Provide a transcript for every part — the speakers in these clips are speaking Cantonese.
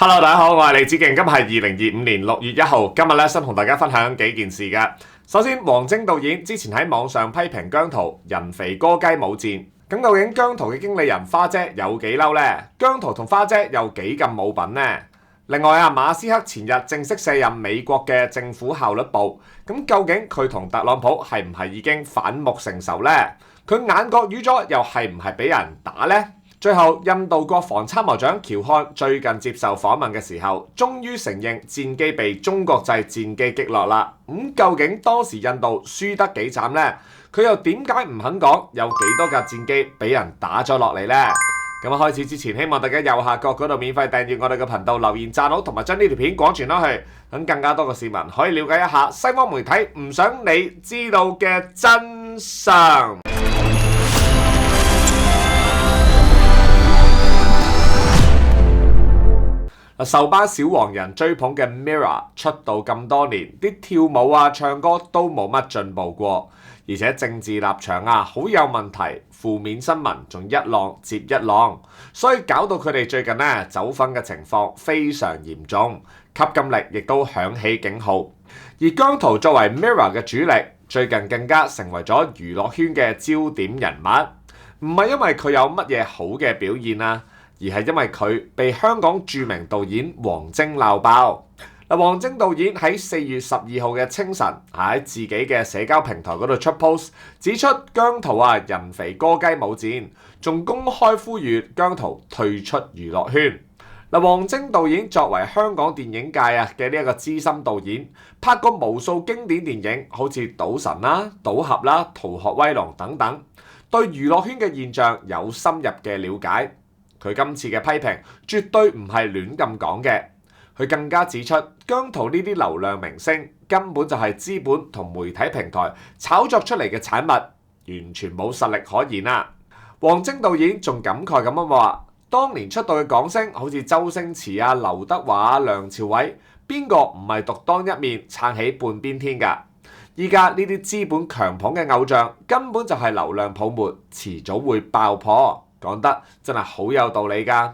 Hello，大家好，我係李子敬，今日係2025年6月1號，今日咧想同大家分享幾件事嘅。首先，王晶導演之前喺網上批評姜濤人肥歌雞冇賤，咁究竟姜濤嘅經理人花姐有幾嬲呢？姜濤同花姐又幾咁冇品呢？另外啊，馬斯克前日正式卸任美國嘅政府效率部，咁究竟佢同特朗普係唔係已經反目成仇呢？佢眼角瘀咗，又係唔係俾人打呢？最後，印度國防參謀長喬漢最近接受訪問嘅時候，終於承認戰機被中國製戰機擊落啦。究竟當時印度輸得幾慘呢？佢又點解唔肯講有幾多架戰機俾人打咗落嚟呢？咁開始之前，希望大家右下角嗰度免費訂閱我哋嘅頻道，留言讚好，同埋將呢條片廣傳開去，等更加多嘅市民可以了解一下西方媒體唔想你知道嘅真相。受班小黃人追捧嘅 Mirror 出道咁多年，啲跳舞啊、唱歌都冇乜進步過，而且政治立場啊好有問題，負面新聞仲一浪接一浪，所以搞到佢哋最近走粉嘅情況非常嚴重，吸金力亦都響起警號。而姜濤作為 Mirror 嘅主力，最近更加成為咗娛樂圈嘅焦點人物，唔係因為佢有乜嘢好嘅表現啊，而係因為佢被香港著名導演王晶鬧爆。王晶導演喺4月12號嘅清晨喺自己嘅社交平台嗰度出 post， 指出姜濤人肥歌雞冇賤，仲公開呼籲姜濤退出娛樂圈。王晶導演作為香港電影界嘅呢一個資深導演，拍過無數經典電影，好似《賭神》啦、《賭俠》啦、《逃學威龍》等等，對娛樂圈嘅現象有深入嘅了解。佢今次嘅批評絕對唔係亂咁講嘅，佢更加指出姜濤呢啲流量明星根本就係資本同媒體平台炒作出嚟嘅產物，完全冇實力可言啊！王晶導演仲感慨咁樣話：當年出道嘅港星好似周星馳啊、劉德華啊、梁朝偉，邊個唔係獨當一面撐起半邊天㗎？依家呢啲資本強捧嘅偶像根本就係流量泡沫，遲早會爆破。講得真係好有道理㗎。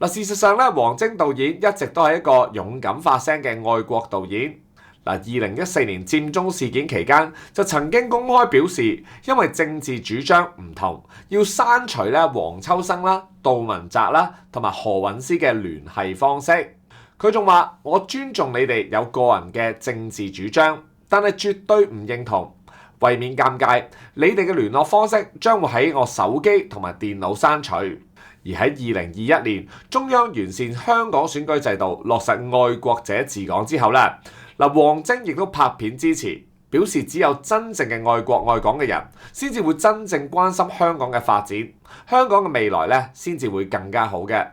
事實上王晶導演一直都係一個勇敢發聲嘅愛國導演。2014年佔中事件期間就曾經公開表示，因為政治主張唔同，要刪除黃秋生啦、杜汶澤啦同埋何韻詩嘅聯繫方式。佢仲話：我尊重你哋有個人嘅政治主張，但係絕對唔認同。為免尷尬，你哋嘅聯絡方式將會喺我手機同埋電腦刪除。而喺2021年，中央完善香港選舉制度，落實愛國者治港之後王晶亦都拍片支持，表示只有真正嘅愛國愛港嘅人，先至會真正關心香港嘅發展，香港嘅未來先至會更加好嘅。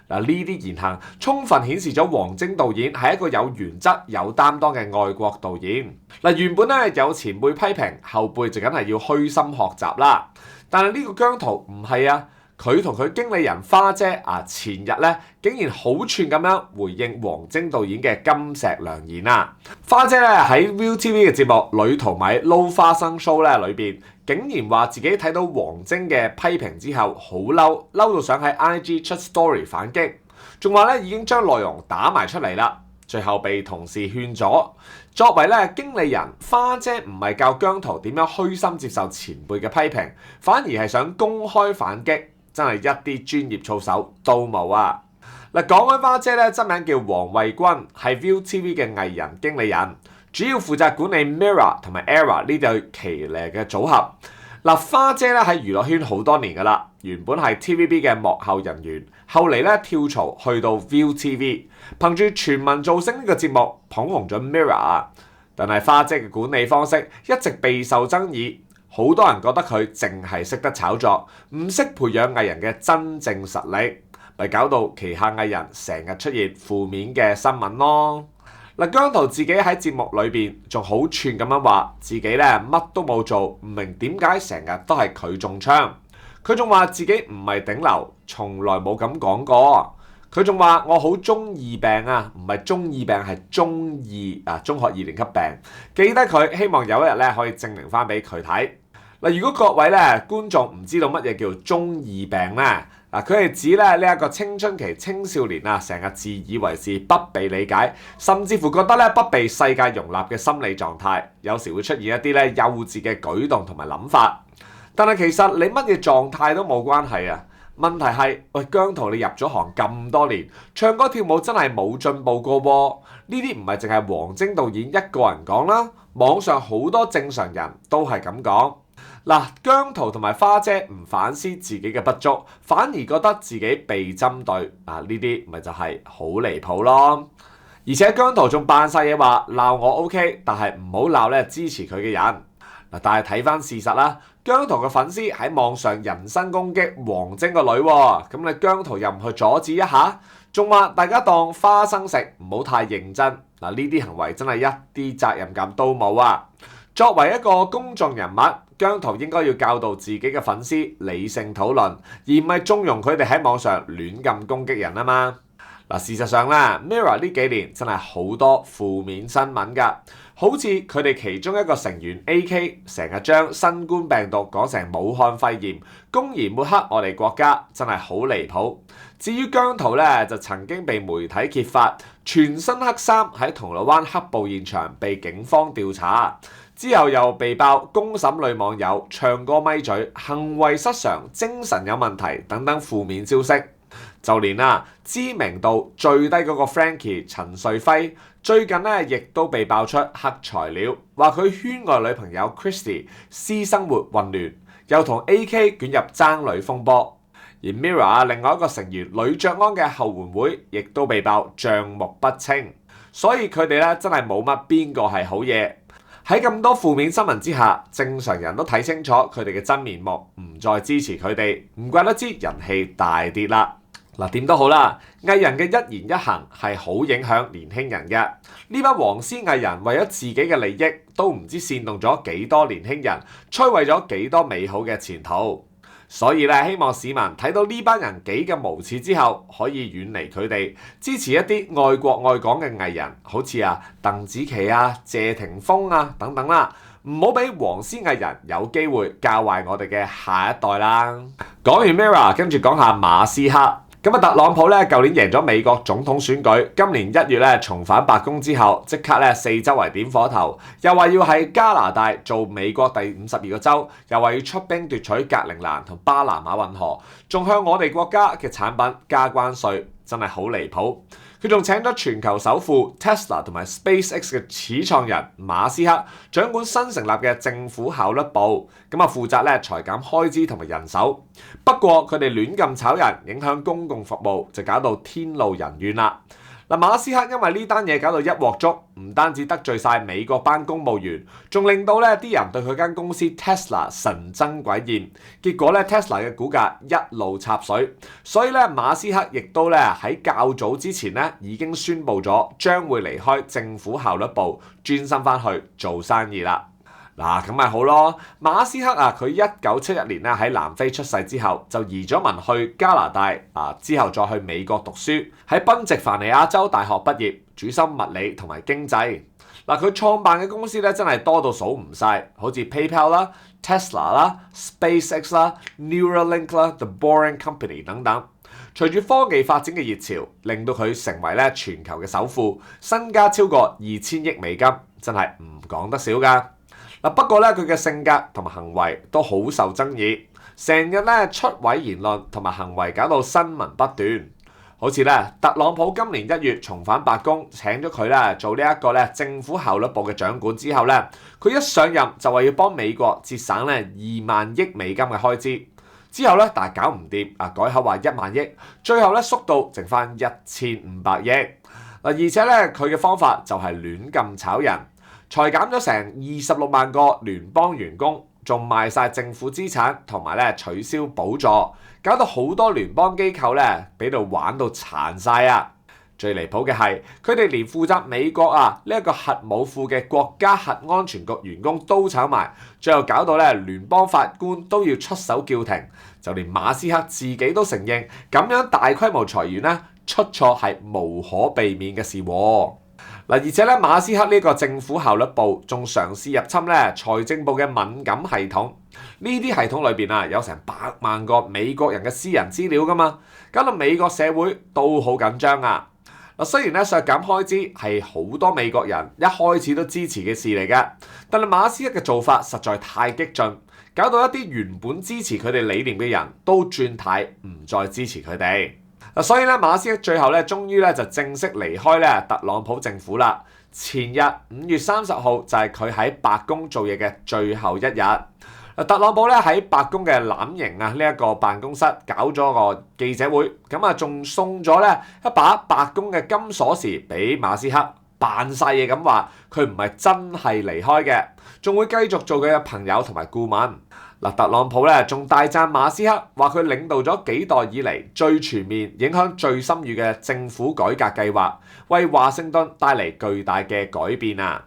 呢啲言行充分顯示咗王晶導演係一個有原則、有擔當嘅愛國導演。原本有前輩批評，後輩就梗係要虛心學習啦。但係呢個姜濤唔係啊，佢同佢經理人花姐前日竟然好串咁樣回應王晶導演嘅金石良言啊！花姐喺 ViuTV 嘅節目《女淘米撈花生 show》裏邊，竟然話自己睇到王晶嘅批評之後好嬲，嬲到想喺 IG 出 story 反擊，仲話已經將內容打埋出嚟啦。最後被同事勸咗。作為經理人，花姐唔係教姜濤點樣虛心接受前輩嘅批評，反而係想公開反擊，真係一啲專業操守都冇啊！講開花姐真名叫黃慧君，係 ViuTV 嘅藝人經理人，主要負責管理 Mirror 同埋 Error 呢對奇呢嘅組合。花姐喺娛樂圈好多年㗎啦，原本係 TVB 嘅幕後人員，後嚟跳槽去到 ViuTV， 憑住全民造星呢個節目捧紅咗 Mirror。但係花姐嘅管理方式一直備受爭議，好多人覺得佢淨係識得炒作，唔識培養藝人嘅真正實力，咪搞到旗下藝人成日出現負面嘅新聞咯。姜濤自己喺節目裏邊仲好串咁樣話自己乜都冇做，唔明點解成日都係佢中槍。佢仲話自己唔係頂流，從來冇咁講過。佢仲話我好中二病啊，唔係中二病，係中二中學2年級病。記得佢，希望有一日可以證明翻俾佢睇。如果各位觀眾唔知道乜嘢叫中二病嗱，佢係指咧呢一個青春期青少年啊，成日自以為是、不被理解，甚至乎覺得咧不被世界容納嘅心理狀態，有時會出現一啲咧幼稚嘅舉動同埋諗法。但係其實你乜嘢狀態都冇關係啊！問題係，喂，姜濤你入咗行咁多年，唱歌跳舞真係冇進步過喎。呢啲唔係淨係王晶導演一個人講啦，網上好多正常人都係咁講。嗱，姜濤同埋花姐唔反思自己嘅不足，反而覺得自己被針對，呢啲咪就係好離譜咯。而且姜濤仲扮晒嘢話鬧我 OK， 但係唔好鬧咧支持佢嘅人。但係睇翻事實啦，姜濤嘅粉絲喺網上人身攻擊王晶個女喎，咁你姜濤又唔去阻止一下，仲話大家當花生食，唔好太認真。呢啲行為真係一啲責任感都冇啊！作為一個公眾人物，姜濤應該要教導自己嘅粉絲理性討論，而唔係縱容佢哋喺網上亂咁攻擊人啊嘛。事實上咧 ，Mirror 呢幾年真係好多負面新聞㗎，好似佢哋其中一個成員 AK 成日將新冠病毒講成武漢肺炎，公然抹黑我哋國家，真係好離譜。至於姜濤咧，就曾經被媒體揭發全身黑衫喺銅鑼灣黑暴現場被警方調查，之後又被爆公審女網友唱歌咪嘴、行為失常、精神有問題等等負面消息。就連知名度最低嗰個 Frankie 陳瑞輝，最近亦都被爆出黑材料，話佢圈外女朋友 Christy 私生活混亂，又同 AK 捲入爭女風波。而 Mirror 另外一個成員呂爵安嘅後援會，亦都被爆賬目不清，所以佢哋咧真係冇乜邊個係好嘢。喺咁多負面新聞之下，正常人都睇清楚佢哋嘅真面目，唔再支持佢哋，唔怪得知人氣大跌啦。點都好啦，藝人嘅一言一行係好影響年輕人嘅。呢班黃絲藝人為咗自己嘅利益，都唔知煽動咗幾多年輕人，摧毀咗幾多美好嘅前途。所以咧，希望市民睇到呢班人幾咁無恥之後，可以遠離佢哋，支持一啲愛國愛港嘅藝人，好似鄧紫棋謝霆鋒等等啦，唔好俾黃絲藝人有機會教壞我哋嘅下一代啦。講完 Mirror， 跟住講下馬斯克。咁特朗普咧，舊年贏咗美國總統選舉，今年1月咧重返白宮之後，即刻咧四周圍點火頭，又話要喺加拿大做美國第52個州，又話要出兵奪取格陵蘭同巴拿馬運河，仲向我哋國家嘅產品加關稅，真係好離譜。佢仲請咗全球首富 Tesla 同埋 SpaceX 嘅始創人馬斯克掌管新成立嘅政府效率部，負責咧裁減開支同埋人手。不過佢哋亂咁炒人，影響公共服務，就搞到天怒人怨啦。馬斯克因為呢單嘢搞到一鑊粥，唔單止得罪晒美國班公務員，仲令到咧啲人對佢間公司 Tesla 神憎鬼厭。結果咧 Tesla 嘅股價一路插水，所以咧馬斯克亦都咧喺較早之前咧已經宣布咗將會離開政府效率部，專心翻去做生意啦。咁咪好咯。馬斯克佢1971年咧喺南非出世之後，就移咗民去加拿大之後再去美國讀書，喺賓夕凡尼亞州大學畢業，主修物理同埋經濟。佢創辦嘅公司咧真係多到數唔晒，好似 PayPal 啦、Tesla 啦、SpaceX 啦、Neuralink 啦、The Boring Company 等等。隨住科技發展嘅熱潮，令到佢成為咧全球嘅首富，身家超過2000億美金，真係唔講得少㗎。不過咧，佢嘅性格同埋行為都好受爭議，成日咧出位言論同埋行為搞到新聞不斷。好似咧，特朗普今年1月重返白宮，請咗佢咧做呢一個咧政府效率部嘅長官之後咧，佢一上任就話要幫美國節省咧2萬億美金嘅開支。之後咧，但係搞唔掂，改口話1萬億，最後咧縮到剩翻1500億。而且咧佢嘅方法就係亂咁炒人。裁減咗成26萬個聯邦員工，仲賣晒政府資產，同埋咧取消補助，搞到好多聯邦機構咧俾到玩到殘晒啊！最離譜嘅係，佢哋連負責美國呢一個核武庫嘅國家核安全局員工都炒埋，最後搞到咧聯邦法官都要出手叫停，就連馬斯克自己都承認，咁樣大規模裁員咧出錯係無可避免嘅事喎。而且咧馬斯克呢個政府效率部仲嘗試入侵咧財政部嘅敏感系統，呢啲系統裏邊有成100萬個美國人嘅私人資料噶嘛，搞到美國社會都好緊張啊！雖然咧削減開支係好多美國人一開始都支持嘅事嚟嘅，但係馬斯克嘅做法實在太激進，搞到一啲原本支持佢哋理念嘅人都轉軚唔再支持佢哋。所以咧馬斯克最後咧終於咧就正式離開咧特朗普政府啦。前日5月30號就係佢喺白宮做嘢嘅最後一日。特朗普咧喺白宮嘅藍營呢一個辦公室搞咗個記者會，咁仲送咗咧一把白宮嘅金鎖匙俾馬斯克，扮晒嘢咁話佢唔係真係離開嘅，仲會繼續做佢嘅朋友同埋顧問。特朗普咧仲大讚馬斯克，話佢領導咗幾代以嚟最全面、影響最深遠嘅政府改革計劃，為華盛頓帶嚟巨大嘅改變啊！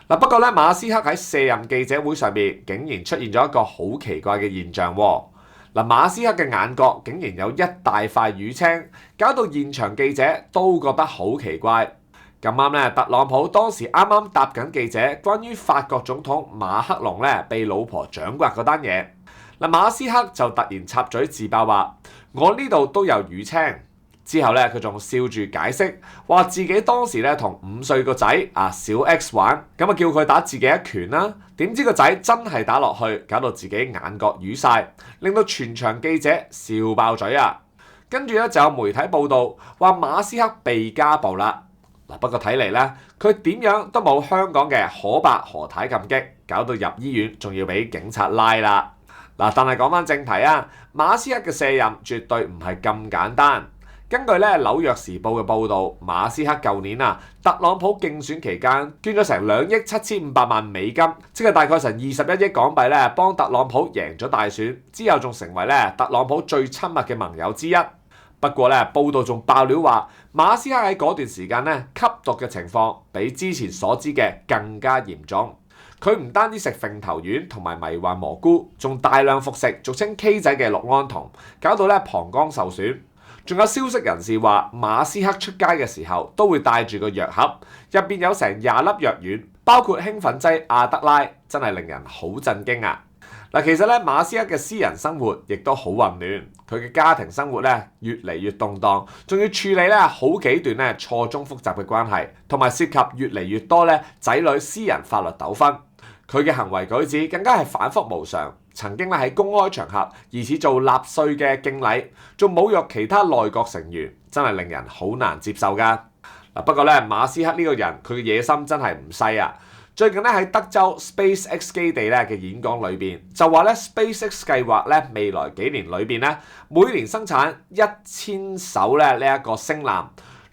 不過咧，馬斯克喺卸任記者會上面竟然出現咗一個好奇怪嘅現象喎。馬斯克嘅眼角竟然有一大塊淤青，搞到現場記者都覺得好奇怪。咁啱咧，特朗普當時啱啱答緊記者關於法國總統馬克龍咧被老婆掌摑嗰單嘢，馬斯克就突然插嘴自爆話：我呢度都有淤青。之後咧，佢仲笑住解釋，話自己當時咧同5歲個仔小 X 玩，咁叫佢打自己一拳啦。點知個仔真係打落去，搞到自己眼角淤晒，令到全場記者笑爆嘴啊！跟住咧就有媒體報道話馬斯克被家暴啦。不過睇嚟咧，佢點樣都冇香港嘅可伯何太咁激，搞到入醫院仲要俾警察拉啦。但係講翻正題啊，馬斯克嘅卸任絕對唔係咁簡單。根據咧紐約時報嘅報導，馬斯克舊年特朗普競選期間捐咗成2億7500萬美金，即係大概成21億港幣咧，幫特朗普贏咗大選，之後仲成為咧特朗普最親密嘅盟友之一。不過咧，報道仲爆料話，馬斯克喺嗰段時間咧吸毒嘅情況比之前所知嘅更加嚴重。佢唔單止食揈頭丸同埋迷幻蘑菇，仲大量服食俗稱 K 仔嘅氯胺酮，搞到咧膀胱受損。仲有消息人士話，馬斯克出街嘅時候都會帶住個藥盒，入邊有成20粒藥丸，包括興奮劑阿德拉，真係令人好震驚啊！其實咧馬斯克嘅私人生活亦都好混亂，佢嘅家庭生活咧越嚟越動盪，仲要處理咧好幾段咧錯綜複雜嘅關係，同埋涉及越嚟越多咧仔女私人法律糾紛。佢嘅行為舉止更加係反覆無常，曾經咧喺公開場合疑似做納粹嘅敬禮，仲侮辱其他內閣成員，真係令人好難接受㗎。不過咧馬斯克呢個人佢嘅野心真係唔細啊！最近咧喺德州 SpaceX 基地咧嘅演講裏邊就話咧 SpaceX 計劃咧未來幾年裏邊咧每年生產1000艘咧呢一個星艦，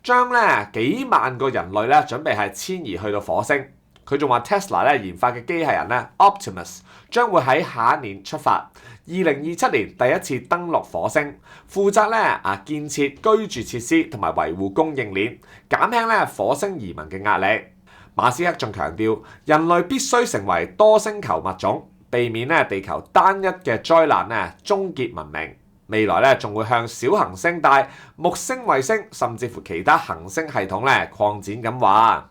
將咧幾萬個人類咧準備係遷移去到火星。佢仲話 Tesla 咧研發嘅機械人咧 Optimus 將會喺下一年出發，2027年第一次登陸火星，負責咧建設居住設施同埋維護供應鏈，減輕咧火星移民嘅壓力。馬斯克仲強調，人類必須成為多星球物種，避免咧地球單一嘅災難咧終結文明。未來咧仲會向小行星帶、木星衛星，甚至乎其他行星系統咧擴展咁話。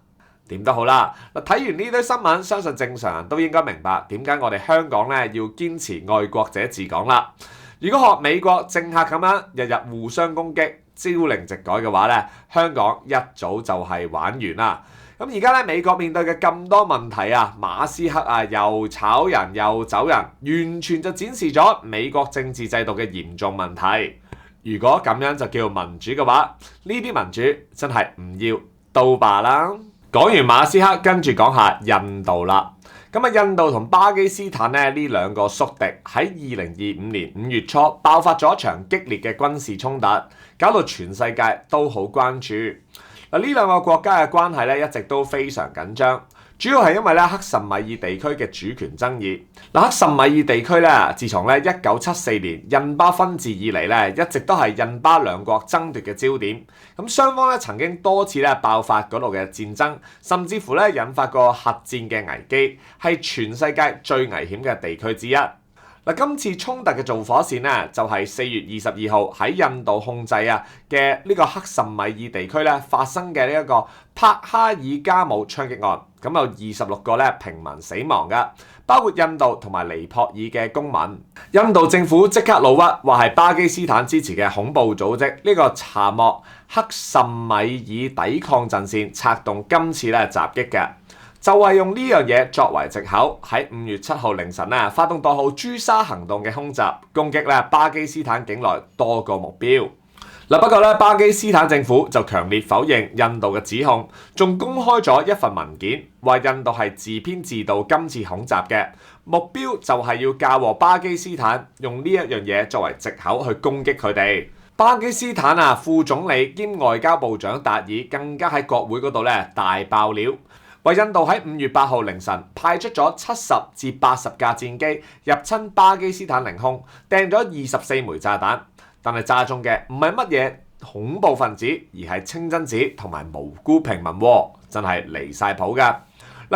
點都好啦，睇完呢堆新聞，相信正常人都應該明白點解我哋香港咧要堅持愛國者治港啦。如果學美國政客咁樣日日互相攻擊、朝令夕改嘅話咧，香港一早就係玩完啦。咁而家咧美國面對嘅咁多問題馬斯克又炒人又走人，完全就展示咗美國政治制度嘅嚴重問題。如果咁樣就叫民主嘅話，呢啲民主真係唔要都罷啦。講完馬斯克，跟住講下印度啦。印度同巴基斯坦呢兩個宿敵喺2025年5月初爆發咗一場激烈嘅軍事衝突，搞到全世界都好關注。呢兩個國家嘅關係咧一直都非常緊張，主要係因為咧克什米爾地區嘅主權爭議。克什米爾地區咧，自從咧1974年印巴分治以嚟咧，一直都係印巴兩國爭奪嘅焦點。咁雙方咧曾經多次咧爆發嗰度嘅戰爭，甚至乎咧引發過核戰嘅危機，係全世界最危險嘅地區之一。嗱，今次衝突嘅導火線咧，就係4月22號喺印度控制嘅呢個克什米爾地區咧發生嘅呢一個帕哈爾加姆槍擊案，咁有26個咧平民死亡嘅，包括印度同埋尼泊爾嘅公民。印度政府即刻怒屈，話係巴基斯坦支持嘅恐怖組織呢個查莫克什米爾抵抗陣線策動今次咧襲擊嘅。就係用呢樣嘢作為藉口，喺5月7號凌晨發動代號朱砂行動嘅空襲，攻擊巴基斯坦境內多個目標。不過巴基斯坦政府就強烈否認印度嘅指控，仲公開咗一份文件，話印度係自編自導今次恐襲嘅目標，就係要嫁禍巴基斯坦，用呢一樣嘢作為藉口去攻擊佢哋。巴基斯坦副總理兼外交部長達爾更加喺國會嗰度大爆料。為印度喺5月8號凌晨派出咗70至80架戰機入侵巴基斯坦領空，掟咗24枚炸彈，但係炸中嘅唔係乜嘢恐怖分子，而係清真寺同埋無辜平民喎，真係離晒譜㗎。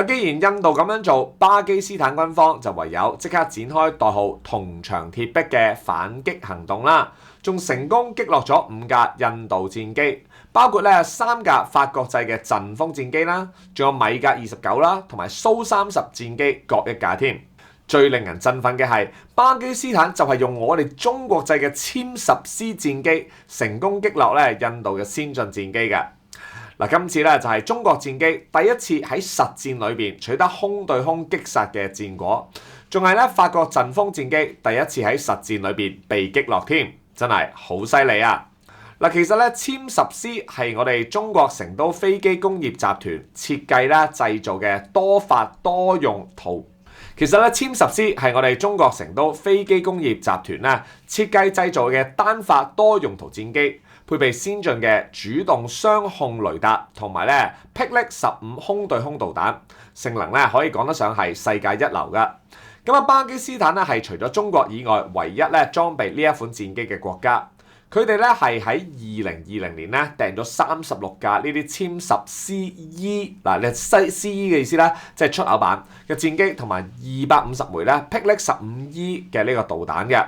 既然印度咁樣做，巴基斯坦軍方就唯有即刻展開代號銅牆鐵壁嘅反擊行動啦，仲成功擊落咗5架印度戰機。包括3架法國製嘅陣風戰機啦，仲有米格29啦，同埋蘇30戰機各一架添。最令人振奮嘅係，巴基斯坦就係用我哋中國製嘅殲10C戰機，成功擊落印度嘅先進戰機嘅。今次就係中國戰機第一次喺實戰裏邊取得空對空擊殺嘅戰果，仲係法國陣風戰機第一次喺實戰裏邊被擊落添，真係好犀利啊！其實殲10C係我哋中國成都飛機工業集團設計製造嘅多發多用途。其實殲10C係我哋中國成都飛機工業集團設計製造嘅單發多用途戰機，配備先進嘅主動雙控雷達同埋霹靂15空對空導彈，性能可以講得上係世界一流㗎。巴基斯坦係除咗中國以外唯一裝備呢一款戰機嘅國家。佢哋係喺2020年訂咗36架呢啲殲10CE， 你CE 嘅意思即係出口版嘅戰機，同埋250枚霹靂15E 嘅呢個導彈嘅。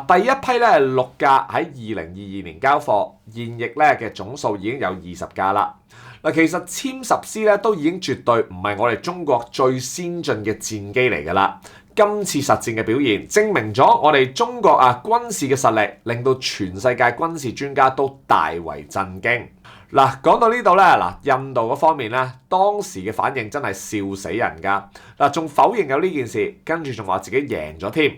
第一批6架喺2022年交貨，現役嘅總數已經有20架啦。其實殲10C都已經絕對唔係我哋中國最先進嘅戰機嚟㗎啦。今次實戰嘅表現證明咗我哋中國軍事嘅實力，令到全世界軍事專家都大為震驚。講到呢度印度嗰方面當時嘅反應真係笑死人㗎。仲否認有呢件事，跟住仲話自己贏咗添。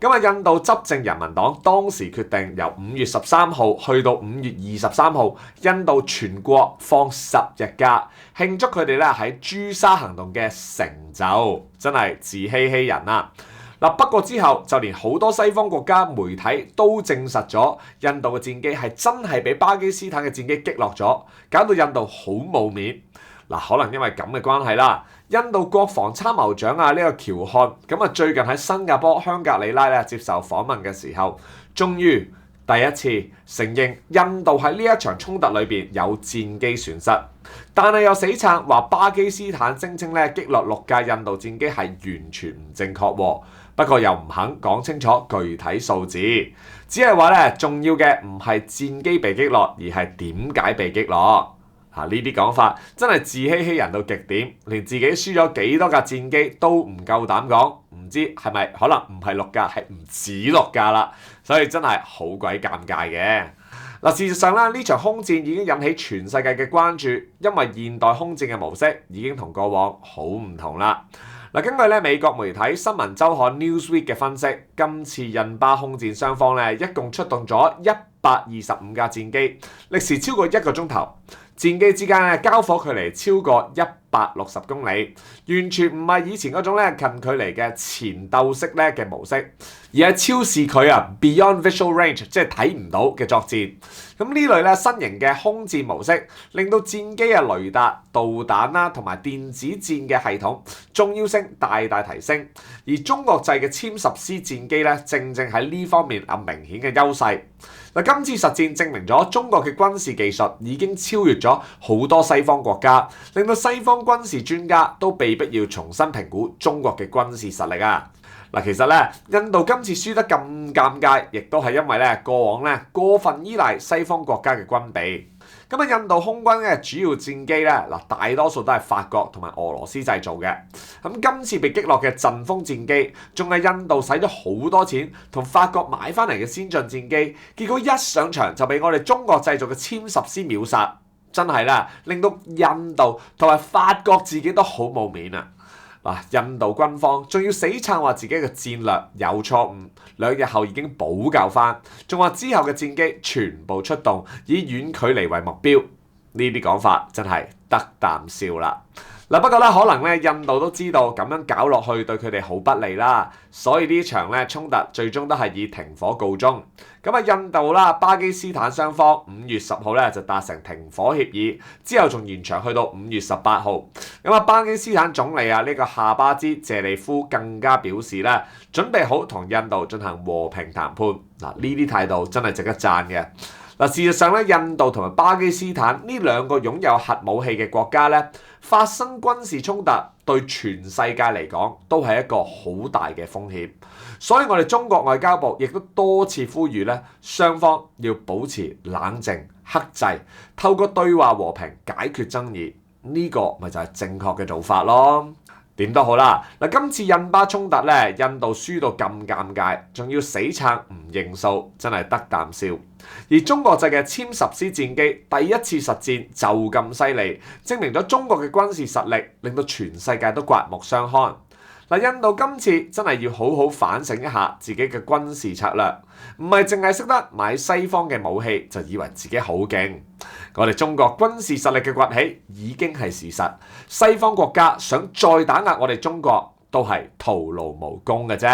印度執政人民黨當時決定由5月13號去到5月23號，印度全國放10日假，慶祝佢哋喺朱砂行動嘅成就，真係自欺欺人啊！不過之後就連好多西方國家媒體都證實咗印度嘅戰機係真係俾巴基斯坦嘅戰機擊落咗，搞到印度好冇面。可能因為咁嘅關係啦，印度國防參謀長呢個喬漢最近喺新加坡香格里拉接受訪問嘅時候，終於第一次承認印度喺呢一場衝突裏邊有戰機損失，但係又死撐話巴基斯坦聲稱擊落6架印度戰機係完全唔正確喎。不過又唔肯講清楚具體數字，只係話重要嘅唔係戰機被擊落，而係點解被擊落。呢啲講法真係自欺欺人到極點，連自己輸咗幾多架戰機都唔夠膽講，唔知係咪可能唔係6架，係唔止6架啦，所以真係好鬼尷尬嘅。事實上呢場空戰已經引起全世界嘅關注，因為現代空戰嘅模式已經同過往好唔同啦。根據美國媒體新聞週刊 Newsweek 嘅分析，今次印巴空戰雙方一共出動咗125架戰機，歷時超過1個鐘頭。戰機之間交火距離超過160公里，完全唔係以前嗰種近距離嘅纏鬥式嘅模式，而係超視距Beyond Visual Range， 即係睇唔到嘅作戰。呢類新型嘅空戰模式，令到戰機嘅雷達、導彈同埋電子戰嘅系統重要性大大提升。而中國製嘅殲10C戰機正正喺呢方面有明顯嘅優勢。今次實戰證明咗中國嘅軍事技術已經超越咗好多西方國家，令到西方軍事專家都被迫要重新評估中國嘅軍事實力啊！嗱，其實咧，印度今次輸得咁尷尬，亦都係因為咧過往咧過分依賴西方國家嘅軍備。咁啊，印度空軍嘅主要戰機咧，嗱大多數都係法國同埋俄羅斯製造嘅。咁今次被擊落嘅陣風戰機，仲係印度使咗好多錢同法國買翻嚟嘅先進戰機，結果一上場就被我哋中國製造嘅殲十 C 秒殺，真係啦，令到印度同埋法國自己都好冇面啊！印度軍方仲要死撐話自己嘅戰略有錯誤，2日後已經補救翻，仲話之後嘅戰機全部出動，以遠距離為目標。呢啲講法真係得啖笑啦！不過咧，可能咧印度都知道咁樣搞落去對佢哋好不利啦，所以呢場咧衝突最終都係以停火告終。咁啊，印度啦、巴基斯坦雙方5月10號咧就達成停火協議，之後仲延長去到5月18號。咁啊，巴基斯坦總理啊呢個夏巴茲謝利夫更加表示咧，準備好同印度進行和平談判。呢啲態度真係值得讚嘅。事實上咧，印度同埋巴基斯坦呢兩個擁有核武器嘅國家咧，發生軍事衝突對全世界嚟講都係一個好大嘅風險。所以我哋中國外交部亦都多次呼籲咧，雙方要保持冷靜克制，透過對話和平解決爭議。呢個咪就係正確嘅做法咯。點都好啦，今次印巴衝突咧，印度輸到咁尷尬，仲要死撐唔認數，真係得啖笑。而中國製嘅殲十 C 戰機第一次實戰就咁犀利，證明咗中國嘅軍事實力，令到全世界都刮目相看。印度今次真係要好好反省一下自己嘅軍事策略，唔係淨係識得買西方嘅武器就以為自己好勁。我哋中國軍事實力嘅崛起已經係事實，西方國家想再打壓我哋中國都係徒勞無功嘅啫。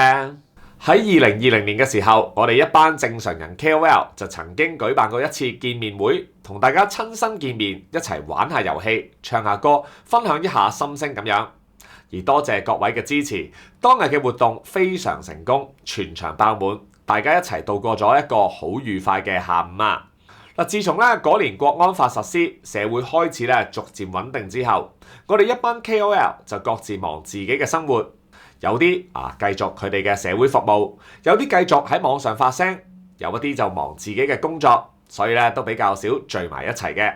喺2020年嘅時候，我哋一班正常人 KOL 就曾經舉辦過一次見面會，同大家親身見面，一齊玩下遊戲、唱下歌、分享一下心聲咁樣。而多謝各位嘅支持，當日嘅活動非常成功，全場爆滿，大家一齊度過咗一個好愉快嘅下午啊！自從嗰年國安法實施，社會開始逐漸穩定之後，我哋一班 KOL 就各自忙自己嘅生活，有啲繼續佢哋嘅社會服務，有啲繼續喺網上發聲，有一啲就忙自己嘅工作，所以都比較少聚埋一齊嘅。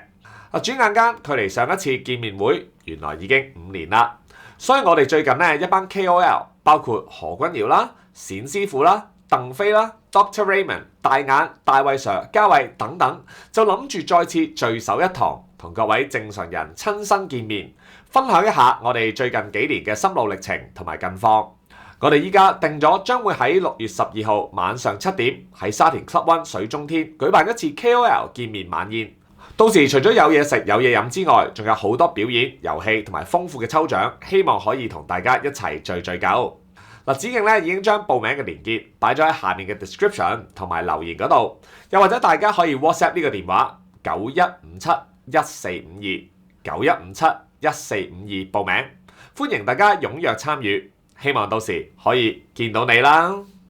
轉眼間距離上一次見面會，原來已經5年啦。所以我哋最近一班 KOL，包括何君堯啦、冼師傅啦、鄧飛啦、Dr. Raymond、大眼、大衛 Sir、嘉偉等等，就諗住再次聚首一堂，同各位正常人親身見面，分享一下我哋最近幾年嘅心路歷程同埋近況。我哋依家定咗將會喺6月12號晚上7點喺沙田 Club One 水中天舉辦一次 KOL 見面晚宴。到時除咗有嘢食有嘢飲之外，仲有好多表演、遊戲同埋豐富嘅抽獎，希望可以同大家一齊聚聚舊。子敬已經將報名嘅連結擺咗喺下面嘅 description 同埋留言嗰度，又或者大家可以 WhatsApp 呢個電話9157145291571452報名，歡迎大家踴躍參與，希望到時可以見到你啦〜